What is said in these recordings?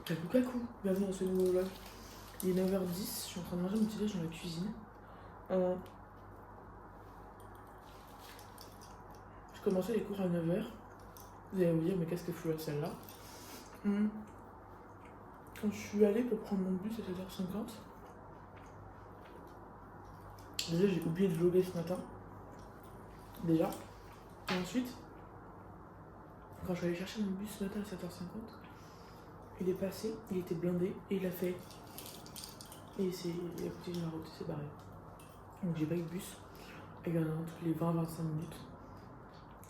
Coucou, bienvenue dans ce nouveau vlog. Il est 9h10, je suis en train de manger mon petit déj dans la cuisine. Je commençais les cours à 9h. Vous allez vous dire, mais qu'est-ce que fout celle-là? Quand je suis allée pour prendre mon bus à 7h50, déjà j'ai oublié de vlogger ce matin. Déjà. Et ensuite, quand je suis allée chercher mon bus ce matin à 7h50, il est passé, il était blindé et il a fait. Et c'est à côté de la route, c'est barré. Donc j'ai pas eu de bus. Et il y en a un toutes les 20-25 minutes.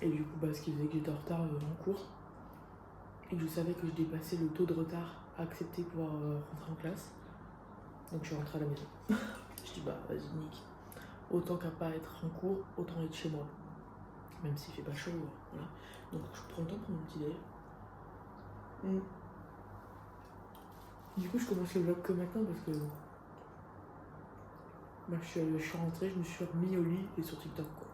Et du coup, ce qui faisait que j'étais en retard en cours. Et que je savais que je dépassais le taux de retard à accepter pour rentrer en classe. Donc je suis rentrée à la maison. Je dis vas-y nique. Autant qu'à pas être en cours, autant être chez moi. Même s'il fait pas chaud, voilà. Donc je prends le temps pour mon petit déj. Du coup je commence le vlog que maintenant parce que je suis rentrée, je me suis remis au lit et sur TikTok quoi.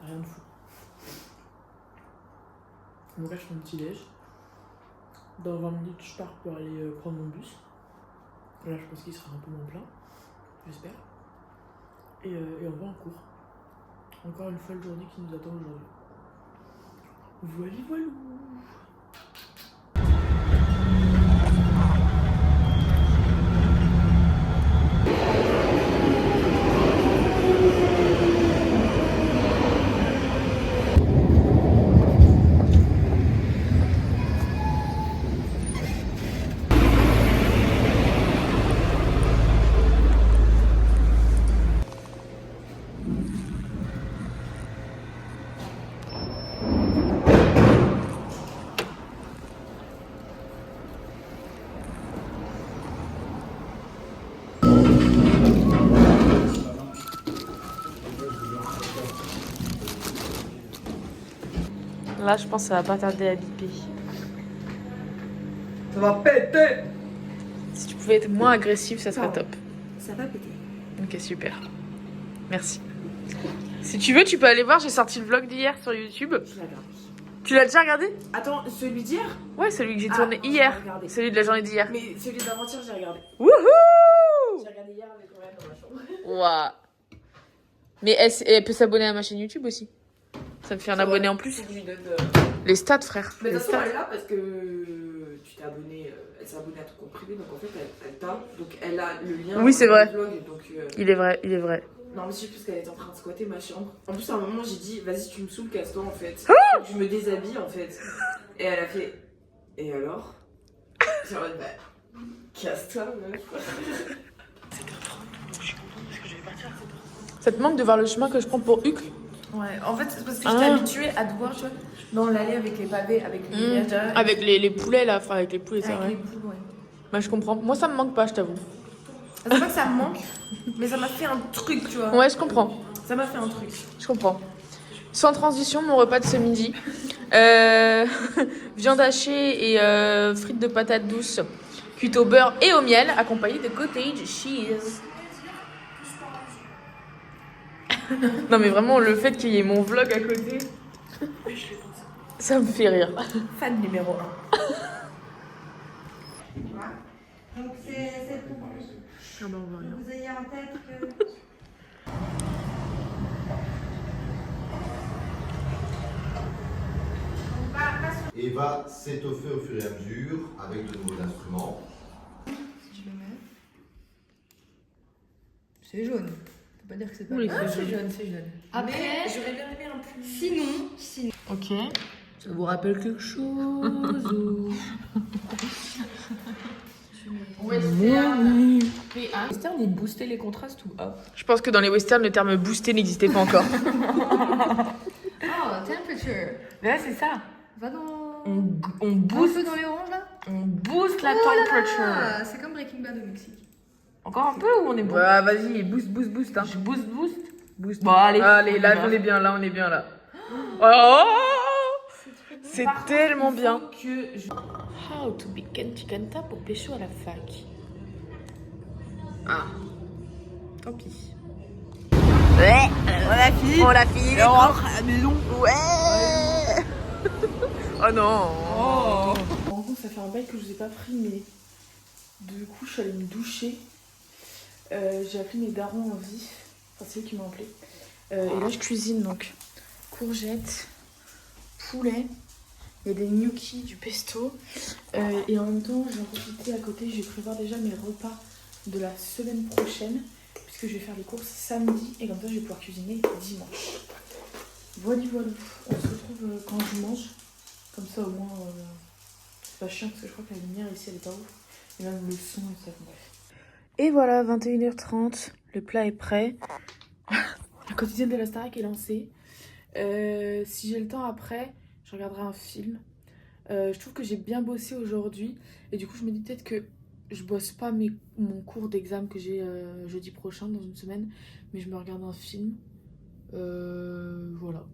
Rien de fou. Donc là je fais mon petit déj. Dans 20 minutes je pars pour aller prendre mon bus. Là je pense qu'il sera un peu moins plein. J'espère. Et on va en cours. Encore une folle journée qui nous attend aujourd'hui. Voilà. Là, je pense que ça va pas tarder à biper. Ça va péter! Si tu pouvais être moins agressif, ça serait top. Ça va péter. Ok, super. Merci. Si tu veux, tu peux aller voir, j'ai sorti le vlog d'hier sur YouTube. Je l'ai regardé. Tu l'as déjà regardé? Attends, celui d'hier? Ouais, celui que j'ai tourné hier. Celui de la journée d'hier. Mais celui d'avant-hier, j'ai regardé. Wouhou! J'ai regardé hier avec Ryan dans ma chambre. Waouh! Mais elle peut s'abonner à ma chaîne YouTube aussi. Ça me fait un abonné en plus. Les stats, frère. Mais de Les toute façon, stats. elle est là parce que tu t'es abonné, elle s'est abonnée à ton compte privé, donc en fait, elle t'a. Donc elle a le lien. Oui, c'est vrai. Vlog, donc, Il est vrai. Non, mais c'est juste parce qu'elle était en train de squatter ma chambre. En plus, à un moment, j'ai dit, vas-y, tu me saoules, casse-toi en fait. Je me déshabille en fait. Et elle a fait. Et alors? J'ai en mode, casse-toi, meuf. Ça te manque de voir le chemin que je prends pour Huc? Ouais, en fait, c'est parce que j'étais habituée à te voir, tu vois, dans l'allée avec les pavés, avec les villageois. Avec les poulets là, enfin avec les poulets, c'est Avec vrai. les poules, ouais. Bah, je comprends. Moi, ça me manque pas, je t'avoue. C'est pas que ça me manque, mais ça m'a fait un truc, tu vois. Ouais, je comprends. Ça m'a fait un truc. Je comprends. Sans transition, mon repas de ce midi. Viande hachée et frites de patates douces cuites au beurre et au miel, accompagnées de cottage cheese. Non mais vraiment, le fait qu'il y ait mon vlog à côté, ça me fait rire. Fan numéro 1. Donc c'est pour que Ah bah, on voit rien. vous ayez en tête que... Eva s'étoffer au fur et à mesure avec de nouveaux instruments. Je le mets. C'est jaune. Faut pas dire que c'est pas Oui, jaune. c'est jaune. C'est jeune. Après, J'aurais bien aimé un plus. sinon. Ok. Ça vous rappelle quelque chose ou... Western, il boostait les contrastes ou up? Je pense que dans les westerns, le terme booster n'existait pas encore. Oh, temperature. Mais là, c'est ça. Va dans... On Un booste, peu dans les oranges là. on booste la Oh là temperature. là, c'est comme Breaking Bad au Mexique. Encore un peu ou on est bon? Bah vas-y, boost. Hein. Je boost. Boost. Bon, allez. Allez, là, On y on est bien, là. Oh, c'est tellement bien. Que je... How to be Kenta pour pécho à la fac. Ah, tant pis. Ouais, on l'a fini. On rentre à la maison. Ouais. Oh non. Oh. fait un bail que je vous ai pas pris, mais du coup, je suis allée me doucher. J'ai appelé mes darons en vif. Enfin, c'est eux qui m'ont appelé. Et là, je cuisine donc courgettes, poulet. Il y a des gnocchis, du pesto. Et en même temps, j'ai profité à côté. Je vais prévoir déjà mes repas de la semaine prochaine. Puisque je vais faire les courses samedi. Et comme ça, je vais pouvoir cuisiner dimanche. Voilà, voilà. On se retrouve quand je mange. Comme ça, au moins, c'est pas chiant. Parce que je crois que la lumière ici, elle est pas ouf. Et même le son et ça, bref. Et voilà, 21h30. Le plat est prêt. La quotidienne de la Starac est lancée. Si j'ai le temps après, je regarderai un film. Je trouve que j'ai bien bossé aujourd'hui. Et du coup, je me dis peut-être que je bosse pas mon cours d'examen que j'ai jeudi prochain, dans une semaine. Mais je me regarde un film. Voilà.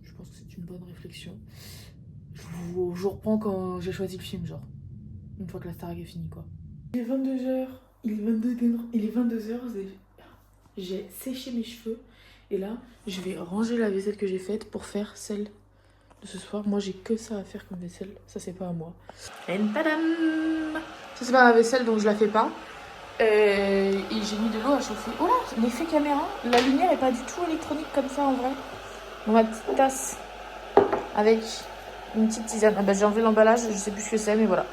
Je pense que c'est une bonne réflexion. Je vous reprends quand j'ai choisi le film, genre. Une fois que la Starac est finie, quoi. Il est 22h. Il est 22h. J'ai séché mes cheveux. Et là, je vais ranger la vaisselle que j'ai faite pour faire celle de ce soir. Moi, j'ai que ça à faire comme vaisselle. Ça, c'est pas à moi. Et tadam! Ça, c'est pas ma vaisselle, donc je la fais pas. Et j'ai mis de l'eau à chauffer. Oh là, l'effet caméra. La lumière est pas du tout électronique comme ça, en vrai. Dans ma petite tasse. Avec une petite tisane. Ah bah, j'ai enlevé l'emballage. Je sais plus ce que c'est, mais voilà.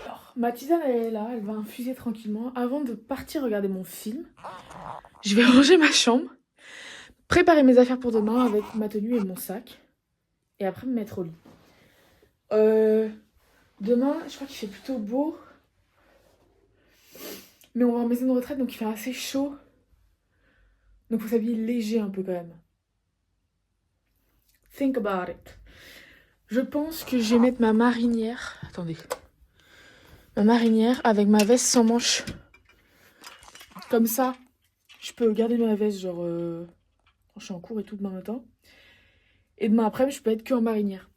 Alors, ma tisane, elle est là. Elle va infuser tranquillement. Avant de partir regarder mon film, je vais ranger ma chambre. Préparer mes affaires pour demain avec ma tenue et mon sac. Et après me mettre au lit. Demain, je crois qu'il fait plutôt beau. Mais on va en maison de retraite, donc il fait assez chaud. Donc il faut s'habiller léger un peu quand même. Think about it. Je pense que je vais mettre ma marinière. Attendez. Ma marinière avec ma veste sans manches. Comme ça, je peux garder ma veste genre... quand je suis en cours et tout demain matin. Et demain après, je peux être que en marinière.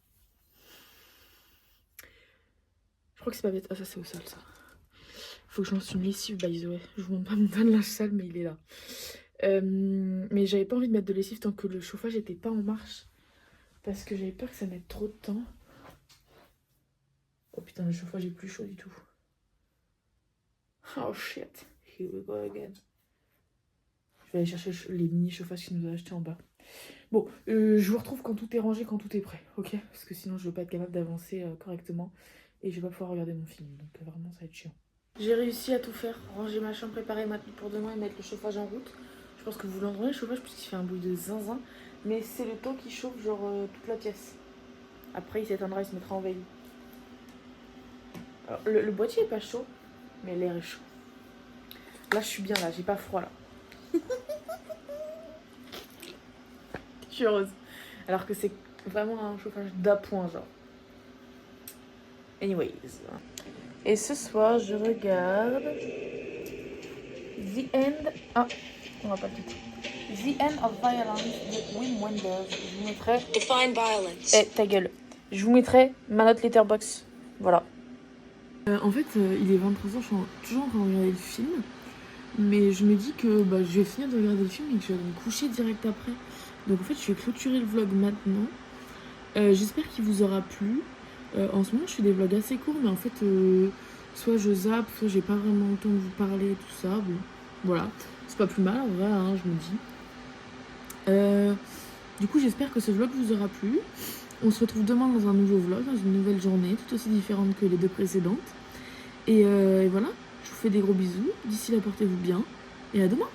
Je crois que c'est pas bête. Ah, ça, c'est au sale, ça. Faut que je lance une lessive, by the way. Je vous montre pas mon tas de linge sale, mais il est là. Mais j'avais pas envie de mettre de lessive tant que le chauffage était pas en marche. Parce que j'avais peur que ça mette trop de temps. Oh putain, le chauffage est plus chaud du tout. Oh shit. Here we go again. Je vais aller chercher les mini chauffages qu'il nous a achetés en bas. Bon, je vous retrouve quand tout est rangé, quand tout est prêt, ok? Parce que sinon je vais pas être capable d'avancer correctement et je vais pas pouvoir regarder mon film, donc vraiment ça va être chiant. J'ai réussi à tout faire, ranger ma chambre, préparer ma tenue pour demain et mettre le chauffage en route. Je pense que vous l'entendrez le chauffage puisqu'il fait un bruit de zinzin, mais c'est le temps qui chauffe genre toute la pièce. Après il s'éteindra, il se mettra en veille. Alors le boîtier est pas chaud, mais l'air est chaud. Là je suis bien là, j'ai pas froid là. Je suis heureuse. Alors que c'est vraiment un chauffage d'appoint, genre. Anyways. Et ce soir, je regarde The End... Ah, on va pas le titre. The End of Violence de Wim Wenders. Je vous mettrai... Define violence. Eh, ta gueule. Je vous mettrai ma note Letterboxd. Voilà. En fait, il est 23h, je suis toujours en train de regarder le film. Mais je me dis que je vais finir de regarder le film et que je vais me coucher direct après. Donc en fait, je vais clôturer le vlog maintenant. J'espère qu'il vous aura plu. En ce moment, je fais des vlogs assez courts, mais en fait, soit je zappe, soit j'ai pas vraiment le temps de vous parler, tout ça. Bon, voilà. C'est pas plus mal, en vrai, hein, je me dis. Du coup, j'espère que ce vlog vous aura plu. On se retrouve demain dans un nouveau vlog, dans une nouvelle journée, tout aussi différente que les deux précédentes. Et voilà, je vous fais des gros bisous. D'ici là, portez-vous bien. Et à demain!